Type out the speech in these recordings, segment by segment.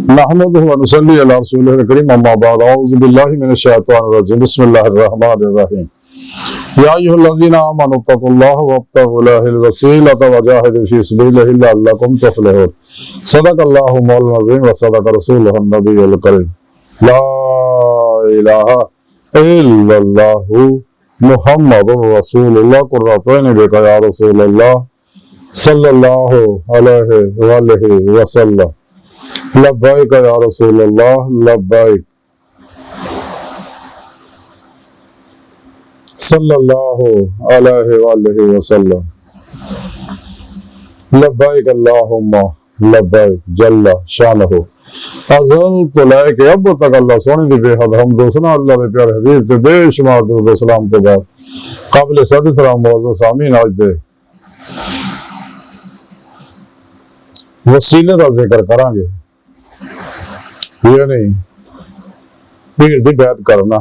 नहमदुहु व नुसल्ली अला रसूलिहिल करीम अम्मा बाद औज़ु बिल्लाहि मिनश शैतानिर रजीम बिस्मिल्लाहिर रहमानिर रहीम या अय्युहल्लज़ीना आमनु तक़ुल्लाह वब्तगु इलैहिल वसीलता वजाहिदू फी सबीलिही लअल्लकुम तुफ़्लिहून सदक़ल्लाहु मौलाना अज़ीम व सदक़ रसूलुहुन नबियुल करीम ला इलाहा इल्लल्लाहु मुहम्मदुर रसूलुल्लाह कुर्रतैन बिका या रसूलल्लाह सल्लल्लाहु अलैहि वसल्लम लब्बैक या रसूलल्लाह लब्बैक सल्लल्लाहु अलैहि वसल्लम लब्बैक अल्लाहुम्मा लब्बैक जल्ला शानहु अज़ल तो लैके अब तक अल्लाह सोने दी बेहद हमद सुना अल्लाह दे प्यारे हबीब ते बेशुमार दुरूद सलाम के बाद काबिल सद तरह मौजूद सामीन आज दे वसीले का जिक्र करांगे यानी पीर दी बैत करना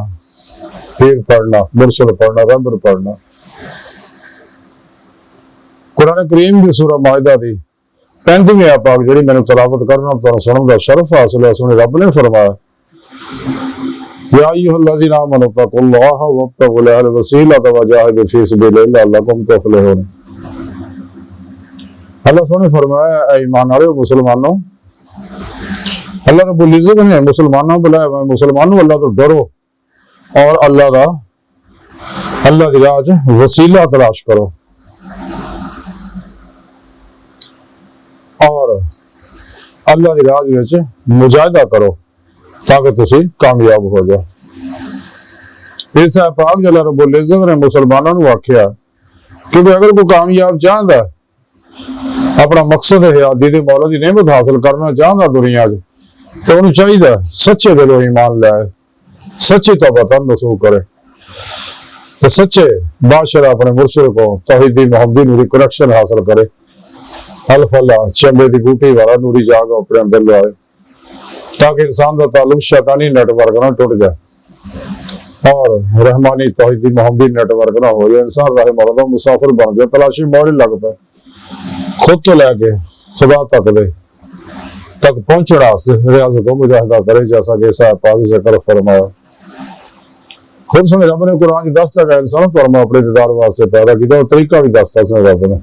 पीर पढ़ना मुर्शिद पढ़ना रबर पढ़ना कुरान करीम की सूरह माइदा दी 35वीं आपाक जी मैंने तलावत करना तो सुनने का शरफ हासिल है सुने रब ने फरमाया या अय्युहल्लज़ीना आमनु तक़ुल्लाह वब्तगु इलैहिल वसीलता वजाहिदू फी सबीलिही लअल्लकुम तुफ़्लिहून। अल्लाह सोने फरमाया ऐ ईमान वाले मुसलमानों अल्लाह रब्बुल इज्जत ने मुसलमानों बुलाया मुसलमानों अल्लाह तो डरो और अल्लाह की राह च वसीला तलाश करो और अल्लाह की राह विच मुजाहिदा करो ताकि तुसी कामयाब हो जाओ। इस पाक अल्लाह रब्बुल इज्जत ने मुसलमानों को आख्या कि अगर कोई कामयाब चाहता अपना मकसद है आदि दे मौला दी नेमत हासिल करना चाहता दुनिया च तो उन्हें चाहिए सच्चे दिलों ईमान लाए सच्ची तौबा नसूख करे तो सच्चे बादशाह अपने मुर्शिद को तौहीदी मोहम्मदी नूरी कनेक्शन हासिल करे अल्फला चंबे की बूटी वाला नूरी जाग अपने अंदर लाए ताकि इंसान का ताल्लुक शैतानी नेटवर्क ना टूट जाए और रहमानी तौहीदी मोहम्मदी नेटवर्क ना हो जाए इंसान राह मौला मुसाफिर बन जाए तलाशी मोड़े लग पाए खुद तो लैके खुदा तक पहुंचने रियाजत मुजाहिदा करे जैसा कि पाक जिक्र फरमाया। खुद सुने रब ने कुरान 10 जगह इंसान तो अपने दीदार वास्ते पैदा किया और तरीका भी दसता सुने रब ने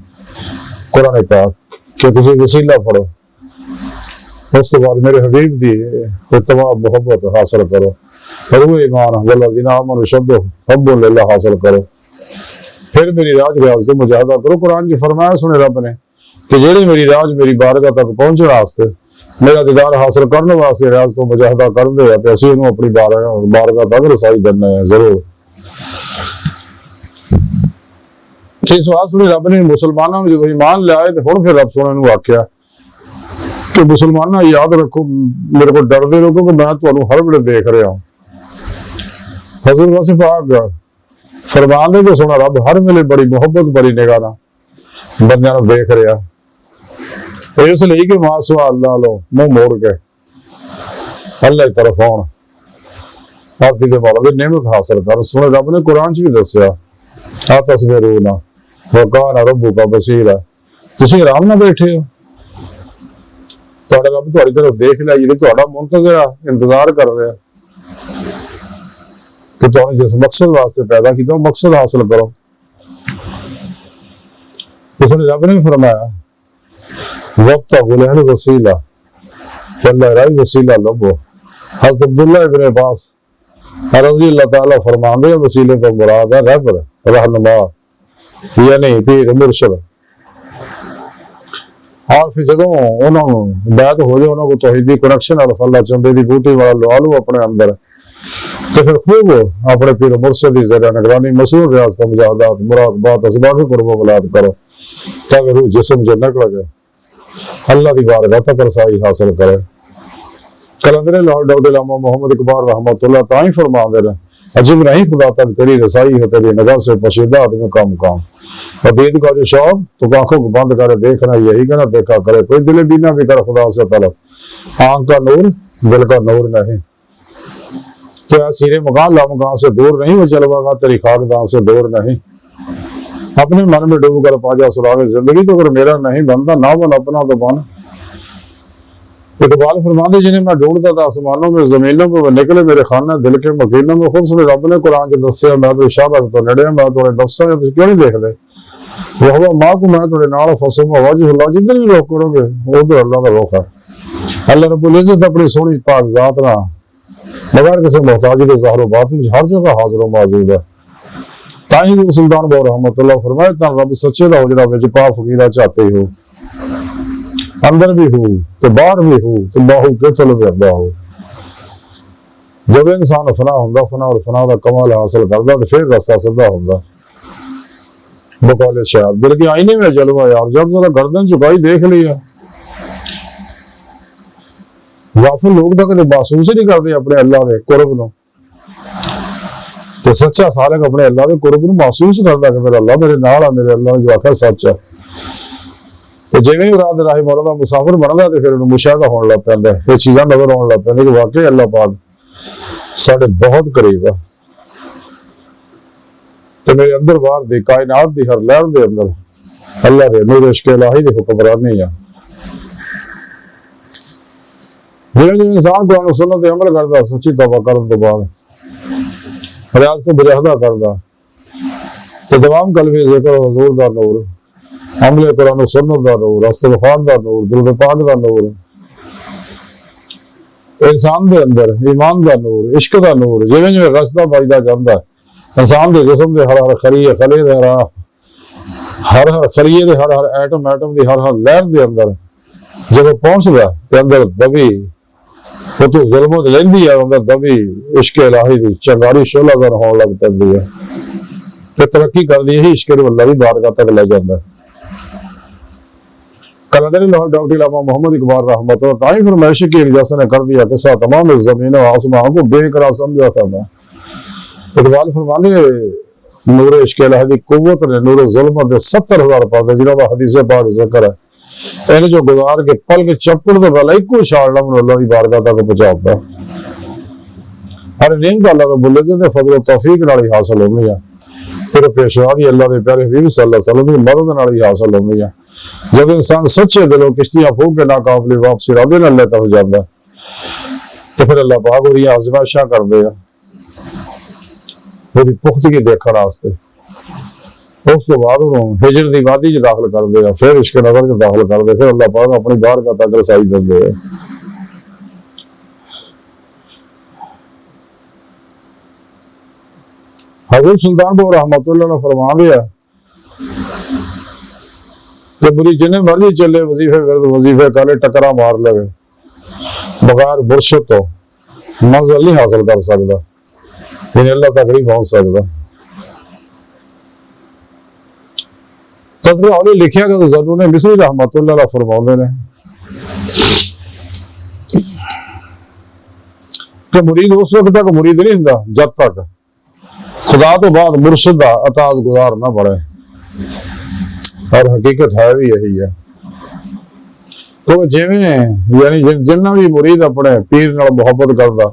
कुरान पाक कि तुम वसीला पढ़ो उस तो बाद मेरे हबीब की इत्तबा मोहब्बत हासिल करो रूह ईमान वल्लज़ीना आमनु शद्दु हब्बुन लिल्लाह हासिल करो फिर मेरी राज रियाजत मुजाहिदा करो। कुरान जी फरमाया सुने रब ने कि जेड़ी मेरी राज मेरी बारगाह तक पहुंचने वास्ते मेरा दीदार हासिल करने वास्ते रियाज तो मुजाहिदा कर दे असं उन्होंने अपनी बारगाह तक रसाई करना है जरूर। ठीक सवाल सुनी रब ने मुसलमानों में जो ईमान लिया तो हुण फिर रब सोने आख्या कि मुसलमानों याद रखो मेरे को डरते रहो कि मैं तुहानू हर वेले देख रहा हूं। हज़रत गौसे पाक फरमान दे कि सोना रब हर वेले बड़ी मोहब्बत बड़ी निगाह नाल बंदियां नूं देख रहा इसलिए कि मासवा अल्लाह लो मुंह मोड़ के अल्लाह की तरफ आउण आदि दे मौला दी नेमत हासिल कर सुने रब ने कुरान च भी दस्या आ तस्बीरूना व कान रब्बुका बसीरा तुसीं आराम नाल बैठे हो तुहाडा रब तुहाडी तरफ देख लिया जिहड़ा तुहाडा मुंतज़िर इंतजार कर रहा कि तुहानूं जिस मकसद वास्ते पैदा किया मकसद हासिल करो। तो सुने रब ने फरमाया वब्तगु इलैहिल वसीला अल्लाह राही वसीला लभो। हज़रत अब्दुल्लाह इब्न अब्बास रज़ी अल्लाह ताला फरमाते हैं वसीले तो मुराद है रहबर रहनुमा यानी पीर मुर्शिद। और फिर जो उन्होंने बैत हो जाए उन्होंने तौहीदी कनेक्शन अल्फला चंबे की बूटी वाला लवा लो अपने अंदर तो फिर खूब अपने पीर मुर्शिद की ज़रा निगरानी मसरूर रियाज़त मुजाहिदात मुराक़बात असबाब क़ुर्ब वलाद करो ताकि रूह जिस्म जो निकल गए अल्लाह की बारगाह तक रसाई हासिल करे। कलंदर लाहौर डॉक्टर इलामा मोहम्मद इकबाल रहमतुल्लाह ताई फरमाते हैं अजीब नहीं खुदा तक तेरी रसाई है तेरी निगाह से पशीदा आदमी का मुकाम अबीद का जो शौक तो आंखों को बंद करे देखना यही कहना देखा करे कोई दिल बीना भी कर खुदा से तलब आंख का नूर दिल का नूर नहीं तो सीरे मकान लामकान से दूर नहीं वो जलवागा तेरी खाकदान से दूर नहीं अपने मन में डूब कर पाजा सुरागे जिंदगी तो अगर मेरा नहीं बनता ना बन अपना तो बन इकबाल फरमाते जिन्हें मैं ढूंढता था आसमानों में जमीनों में वो निकले मेरे खाना दिल के मकीनों में। खुद सुने रब ने कुरान च दसिया मैं तो इशारा तो नड़िया मैं थोड़े नफ्सा तुम क्यों नहीं देखते वो हवा माँ को मैं थोड़े नाल फसूंगा वजहुल्लाह जिधर भी रोक करोगे उधर अल्लाह का रोक है। अल्लाह रब्बुल इज्जत अपनी सोहनी पाक जात ना बगैर किसी मोहताजी के ज़ाहिर बातिन हर जगह हाजिर मौजूद है। ताई सुल्तान बहु रहमतुल्लाह फरमाए ता रब सच्चे दा उजड़ा विच पा फकीरा चाहते हो अंदर भी हो तो बाहर भी हो तो बाहू के चलो व्यर्दा हो। जब इंसान फना होंदा फना और फना का कमाल हासिल करता तो फिर रास्ता सीधा होंदा। बकौले शायर दिल के आईने में जलवा यार जब जरा गर्दन झुकाई देख लिया। गाफिल लोग तो कदे महसूस ही नहीं करते अपने अल्लाह के कुर्ब नूं ते सच्चा सारक अपने अल्लाह के कुर्ब नूं महसूस करता कि मेरा अल्लाह मेरे नाल आ मेरे अल्लाह ने जो आख्या सच है। तो जिवें ही रात राही मौला दा मुसाफिर बनदा ते फिर उहनूं मुशाहदा होण लग पैंदा है। ये चीज़ां नज़र आउण लग पैंदियां कि वाकई अल्लाह पाक साडे बहुत करीब है ते मेरे अंदर बाहर दी कायनात दी हर लहर दे अंदर अल्लाह दे नूर इश्क इलाही दी हुक्मरानी है। जिवें जिवें इंसान कुरान सुन्नत ते अमल करदा सच्ची तौबा करन तो बाद रियाज़ तो मुजाहदा करदा ते दवाम कलबी ज़िक्र हुज़ूर दा नूर अमले कुरान सुन्नत दा नूर इस्तिग़फ़ार दा नूर दुरूद पाक दा नूर इंसान दे अंदर ईमान दा नूर इश्क दा नूर जिवें जिवें रसदा बजदा जांदा इंसान दे जिस्म दे हर हर खलीए खले दे हर हर खलीए दे हर हर एटम एटम दी हर हर लहर दे अंदर जब पहुंचदा ते अंदर दबी वो तो ज़ुल्मत लैंदी है अंदर दबी इश्क इलाही दी चंगारी शोलागर होण लग पैंदी है ते तरक्की करदी है इश्क अल्लाह दी बारगाह तक ले जांदा है। कलंदर लाहौर डॉक्टर इलामा मोहम्मद इकबाल रहमतुल्लाह ताई फरमाइश की इजाज़त ने कर दिया किस्सा तमाम ज़मीन और आसमान को बेकरार समझा करना। इकबाल फरमाने नूर इश्क इलाही दी कुव्वत ने नूर ज़ुल्मत दे 70,000 पर्दे जिन्हां दा हदीस पाक ज़िक्र है इन्हें जो गुजार के पल के चप्पड़ तो पहला इको छाड़ना अल्लाह की बारगाह तक पहुंचाता। हर नेमत अल्लाह रब्बुल इज्जत दे फजल तौफीक नाल ही हासिल होंदी है। फिर पेशवा भी अल्लाह के प्यारे हबीब सल्लल्लाहु अलैहि वसल्लम की मदद नाल ही हासिल होंदी है। जब इंसान सच्चे दिलों किश्तियां फूक के नाकाबले वापसी राधे नाल लेता हो जाता तो फिर अल्लाह पाक उहदी आज़माइशां करदे आ उहदी पुख्तगी देखण वास्ते। उस तो बाद उन्होंने हिजर की वादी च दाखिल करते हैं फिर इश्क नगर च दाखिल करते फिर अल्लाह पाक अपनी बारगाह तक रसाई देंदे हैं। हज़रत सुल्तान बहु रहमतुल्लाह ने फरमा दिया कि बुरी जिन्हें मर्जी चले वजीफे विरद वजीफे करे टकरा मार लगे बगैर मुर्शिद तो मंजिल नहीं हासिल कर सकता यानी अल्लाह तक नहीं पहुंच सकता। सदर औली लिखिया कि ज़नून मिस्री रहमतुल्लाह फरमाते हैं कि मुरीद उस वक्त तक मुरीद नहीं होंदा जब तक खुदा तो बाद मुर्शिद का अताज गुजार ना बढ़े। और हकीकत है भी यही है। तो जिवें यानी जिन्ना भी मुरीद अपने पीर नाल मुहब्बत करदा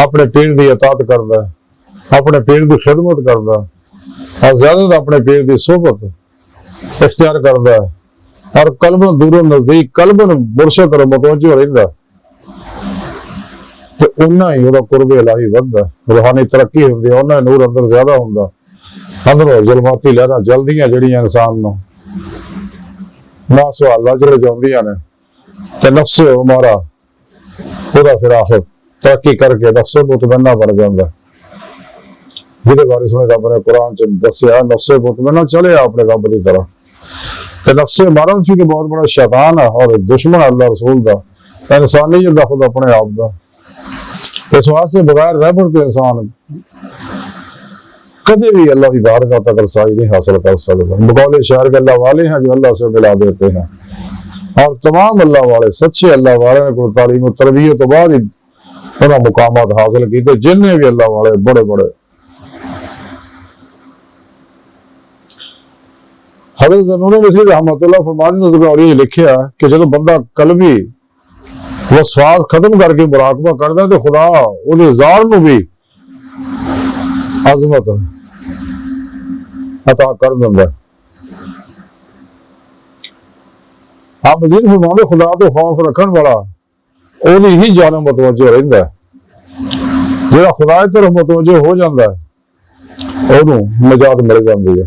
अपने पीर की अतात करदा अपने पीर की खिदमत करदा और ज्यादा अपने पीर की सोहबत इख्तियार करदा और कल्बन दूरों नजदीक कल्बन मुर्शिद और मुतवज्जो रहिंदा तो उन्ना ही उहदा कुर्ब इलाही वधदा रूहानी तरक्की हुंदी है उन्ना नूर अंदर ज्यादा हुंदा अंदरों जुल्माती लहरां जल्दियां जड़ियां इंसान नूं ना सुहाला चले जाउंदियां ने ते नफ्से उमारा उहदा फिर आखिर तरक्की करके नफ्से मुतमन्ना बन जांदा जिहदे बारे सुने रब ने कुरान च दस्या नफ्से मुतमन्ना चले अपने रब की तरफ ते नफ्से मारन भी बहुत बड़ा शैतान है और दुश्मन अल्लाह रसूल दा इंसानियत दा खुद अपने आप दा। इस वास्ते बगैर रहबर तो इंसान कभी भी अल्लाह की बारगाह तक रसाई नहीं हासिल कर सकता। मुकाबले शायर के अल्लाह वाले हैं जो अल्लाह से मिला देते हैं और तमाम अल्लाह वाले सच्चे अल्लाह वाले ने कोई तालीम और तरबियत तो बाद ही उन्होंने मुकामात हासिल किए जिन्हें भी अल्लाह वाले बड़े बड़े। हज़रत ज़नून मिस्री रहमतुल्लाह फरमाते और लिखिया कि जो बंदा कलबी वसवास खत्म करके मुराकबा करता तो खुदा उहदी ज़ात नूं भी अजमत अता कर दिंदा। आप मजीद फरमाते खुदा तो खौफ रखने वाला ਉਹਦੀ ਹੀ ਜਾਨੋਂ ਮਤਵੱਜੋ ਰਹਿੰਦਾ ਹੈ। ਜਿਹੜਾ ਖੁਦਾ ਦੀ ਤਰਫ ਮਤਵੱਜੋ ਹੋ ਜਾਂਦਾ ਹੈ ਉਹਨੂੰ ਨਜਾਤ ਮਿਲ ਜਾਂਦੀ ਹੈ।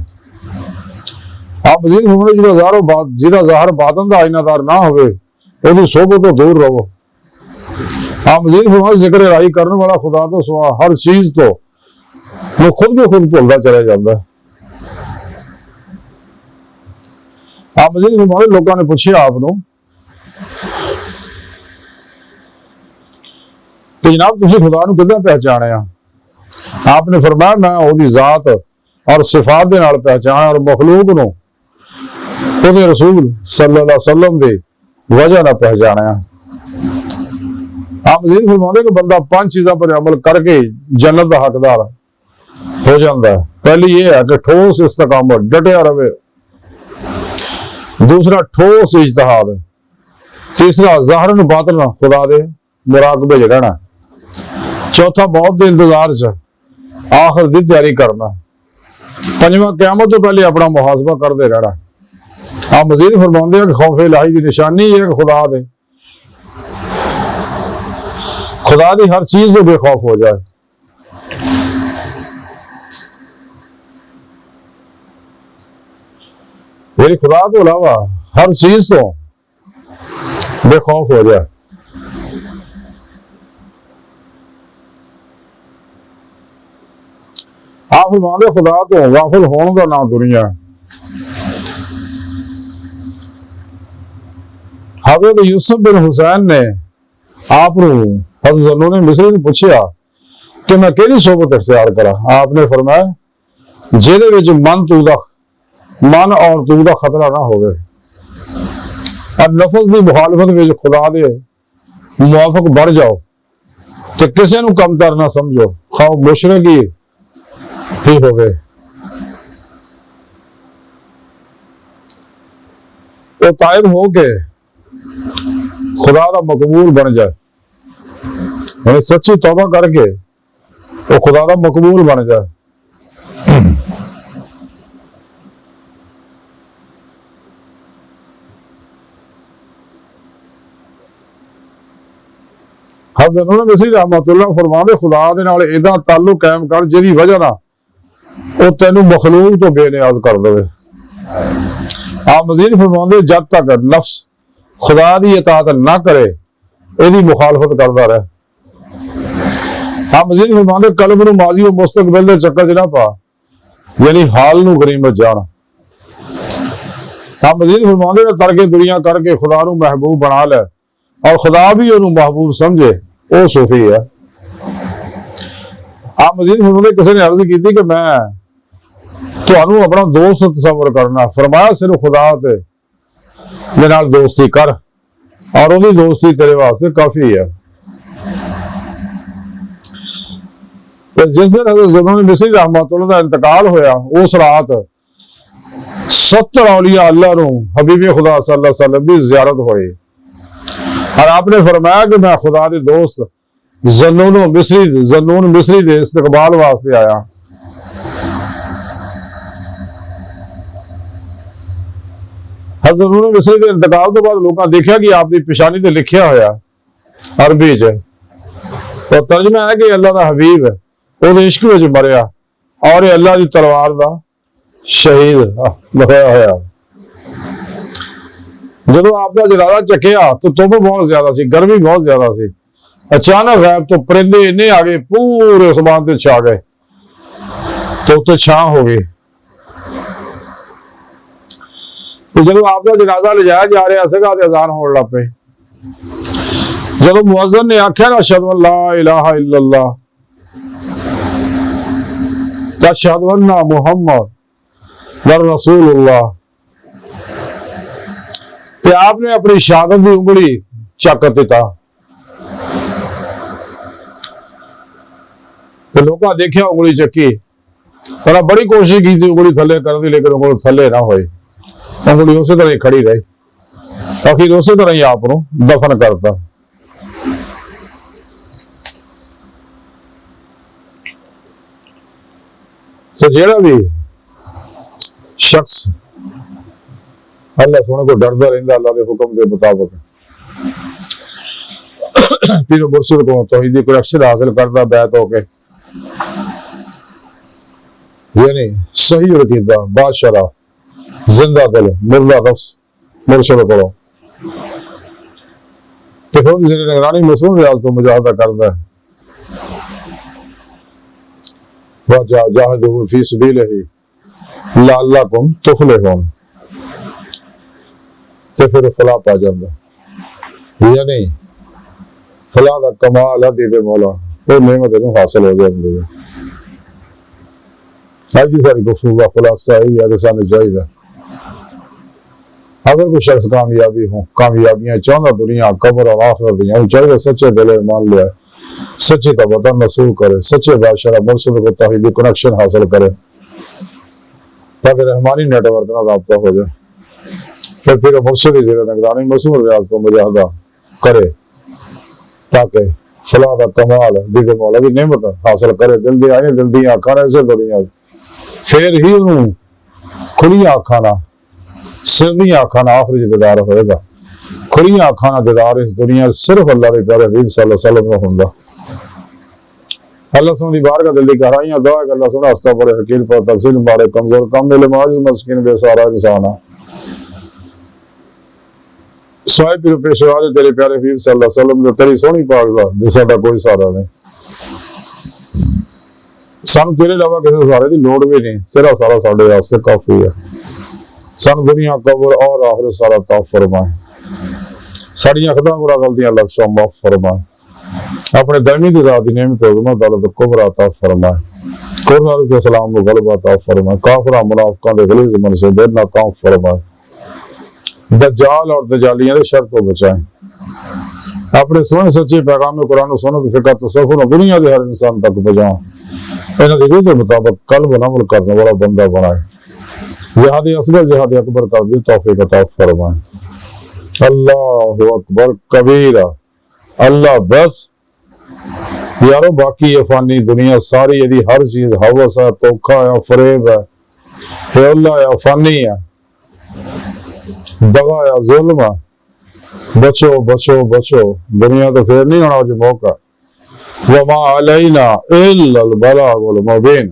ਆਪ ਮਜ਼ੀਦ ਫਰਮਾਉਂਦੇ ਜਿਹਦਾ ਜ਼ਾਹਰ ਬਾਤਨ ਦਾ ਆਇਨਾਦਾਰ ਨਾ ਹੋਵੇ ਉਹਦੀ ਸੋਭਤ ਤੋਂ ਦੂਰ ਰਹੋ। ਆਪ ਮਜ਼ੀਦ फरमाते ਜ਼ਿਕਰ ਰਾਈ ਕਰਨ ਵਾਲਾ खुदा तो सिवा हर चीज तो वो खुद भी खुद भुलता चला जाता है। आप मजीद फरमाते लोगों ने पूछा आपको कि जनाब तुसी खुदा नूं किदां पहचानिया? आपने फरमाया मैं उसदी जात और सिफात दे नाल पहचाना और मखलूक नूं ਉਹਦੇ रसूल सल्लल्लाहु अलैहि वसल्लम दी वजह नाल पहचानिया। आप मजीद फरमाते कि बंदा 5 चीज़ों पर अमल करके जन्नत का हकदार हो जाता है। पहली ये है कि ठोस इस्तकामत, डटिया रहे। दूसरा ठोस इज्तिहाद। तीसरा ज़ाहिरन बातिन खुदा दे मुराकबे च रहना। चौथा मौत के इंतजार च आखिर की तैयारी करना। पंजवां क़यामत तो पहले अपना मुहासबा करते रहना। आप मजीद फरमाते हैं कि खौफ इलाही की निशानी है कि खुदा दे खुदा की हर चीज को बेखौफ हो जाए। मेरी खुदा के अलावा हर चीज तो बेखौफ हो जाए। आप फरमाते खुदा तो गाफिल होने का नाम दुनिया है। हज़रत यूसुफ बिन हुसैन ने आप हज़रत ज़न्नून मिस्री ने पूछा कि मैं केड़ी सोबत इख्तियार करा? आपने फरमाया जिहदे विच मन और तू दा खतरा ना होवे और नफस की मुखालफत विच खुदा दे मुआफिक बढ़ जाओ तो किसी नूं कमतर ना समझो, खाओ मुशरिक ही होवे। वो ताइब हो के खुदा का मकबूल बन जाए, सच्ची तौबा करके वो खुदा का मकबूल बन जाए। हज़रत मिस्री रहमतुल्लाह फरमाते खुदा दे नाल इदा ताल्लुक कायम कर जिहदी वजह नाल वो तैनू मखलूक तो बेनियाज कर देवे। आप मजीद फरमाते जब तक नफ्स खुदा की इताअत ना करे ਇਹਦੀ मुखालफत करता रहे। आप मजीद फरमाते कल्ब नूं माजी और मुस्तकबिल दे चक्कर च ना पा, यानी हाल नूं गनीमत जान। आप मजीद फरमाते तरके दुनिया करके खुदा नूं महबूब बना ले और खुदा भी उन्होंने महबूब समझे, वो सूफी है। आप मजीद फरमाते किसी ने अर्ज की कि मैं तुहानू अपना दोस्त तसव्वुर करना, फरमाया सिर्फ खुदा से दे नाल दोस्ती कर और उसकी दोस्ती तेरे वास्ते काफी है। तो जिस दिन हज़रत ज़न्नून मिस्री रहमतुल्लाह दा इंतकाल होया उस रात 70 औलिया अल्लाह नूं हबीब खुदा सल्लल्लाहु अलैहि वसल्लम की ज़ियारत हुई और आपने फरमाया कि मैं खुदा के दोस्त ज़न्नून मिस्री के इस्तकबाल वास्ते आया। हज़रत ज़न्नून मिस्री के इंतकाल तो बाद लोगों ने देखा कि आपकी पेशानी ते लिखिया होया अरबी च, तो तर्जमा है कि अल्लाह का हबीब है वो इश्क में मरिया और अल्लाह की तलवार का शहीद लिखाया होया। जो आपका जनाजा चकिया तो धुप बहुत ज्यादा सी, गर्मी बहुत ज्यादा सी। अचानक गैब तो परिंदे इन्ने आ गए, पूरे आसमान से छा गए तो उत्ते छां हो गई। तो जो आपका जनाजा ले जाया जा रहा था तो अजान होने लग पे। जब मुअज्जिन ने आख्या ना अशहदु अल्ला इलाहा इल्लल्लाह अशहदु अन्ना मुहम्मद रसूलुल्लाह, तो आपने अपनी शहादत की उंगली चक दिता। तो लोग देखिया उंगली चकी, पर बड़ी कोशिश की थी उंगली थले करने की, लेकिन उंगली थले ना हुई, उंगली उसी तरह ही खड़ी रही। आखिर उसी तरह ही आप दफन करता। तो जेड़ा भी शख्स अल्लाह सोने को डरता रहा, अल्लाह के हुक्म के मुताबिक पीर मुर्शिद को तौहीदी कनेक्शन हासिल करता बैत होके, यानी सही अकीदा बादशाह जिंदा दिल मुर्दा नफ्स मुर्शिद को ते फिर जिहड़े निगरानी मसूम रियाज तो मुजाहदा करदा है, वजा जाहिदू फी सबीलिही लअल्लकुम तुफलिहून, ते फिर फलाह पा जांदा, यानी फलाह दा कमाल है दीदे मौला वो नेमत इहनूं हासिल हो जांदी है। अज की सारी गुफ्तगू का खुलासा यही है कि सानूं चाहिए अगर कोई शख्स कामयाबी हो कामयाबियां चाहता दुनिया कब्र और आखिरत दियां चाहिए सच्चे दिल ईमान लिया सच्चे का वतन नसूब करे, सच्चे बादशाह मुर्शिद को तौहीदी कनेक्शन हासिल करे ताकि रहमानी नेटवर्क ना राब्ता हो जाए। फिर मुर्शिद जिहड़े निगरानी मसूम रियाज को मुजाहदा करे ताकि फलाह का कमाल दीदे मौला की नेमत हासिल करे, दिल दी आए दिल दी आंखां ऐसे दुनिया फिर ही उन्होंने खुलियां अखां नाल सिर दी अखां नाल आखिरी दीदार होएगा। खुलियां अखां नाल दीदार इस दुनिया सिर्फ अल्लाह के प्यारे हबीब सल्लल्लाहु अलैहि वसल्लम का हुंदा। अल्लाह सुन दी बारगाह दिल दी गहराइयां दुआ है अल्लाह सुन हस्ता बड़े हकीम पर तफसील बड़े कमजोर कम इल्म आजिज मस्कीन बेसहारा इंसान है। सोए पीर पेशवा दे तेरे प्यारे हबीब सल्लल्लाहु अलैहि वसल्लम दे तेरी सोहनी पाक दा जिसदा कोई सहारा नहीं, सानू तेरे अलावा किसी सहारे की लोड़ भी नहीं, तेरा सारा साढ़े वास्ते काफी है। सानू दुनिया कब्र और आखिरत सारा ताफ फरमाए, साड़ियां खता बुरा गलतियां लक्ष्य माफ फरमाए, अपने दरमी की रात की नेमत दौलत कुबरा अता फरमाए, कुरान सलाम को गलबा अता फरमाए, काफरा मुनाफिकां दे गलीज मंसूबे नाकाम फरमाए, दज्जाल और दजालियां दे शर तो बचाए, अपने सोने सच्चे पैगाम कुरान सुन्नत फिक़ह तसव्वुफ दुनिया के हर इंसान तक पहुंचाओ, इन्हां दी रूह के मुताबिक कल्ब अमल करने वाला बंदा बनाए, जिहाद असगर जिहाद अकबर कर दी तौफीक अता फरमाए। अल्लाहु अकबर कबीरा, अल्लाह बस यारो बाकी ये फानी दुनिया सारी यदि हर चीज हवस है धोखा है फरेब है अल्लाह या फानी है दगा या जुल्म है, बचो बचो बचो दुनिया तो फिर नहीं होना जो मौका। वमा अलैना इल्लल बलागुल मुबीन।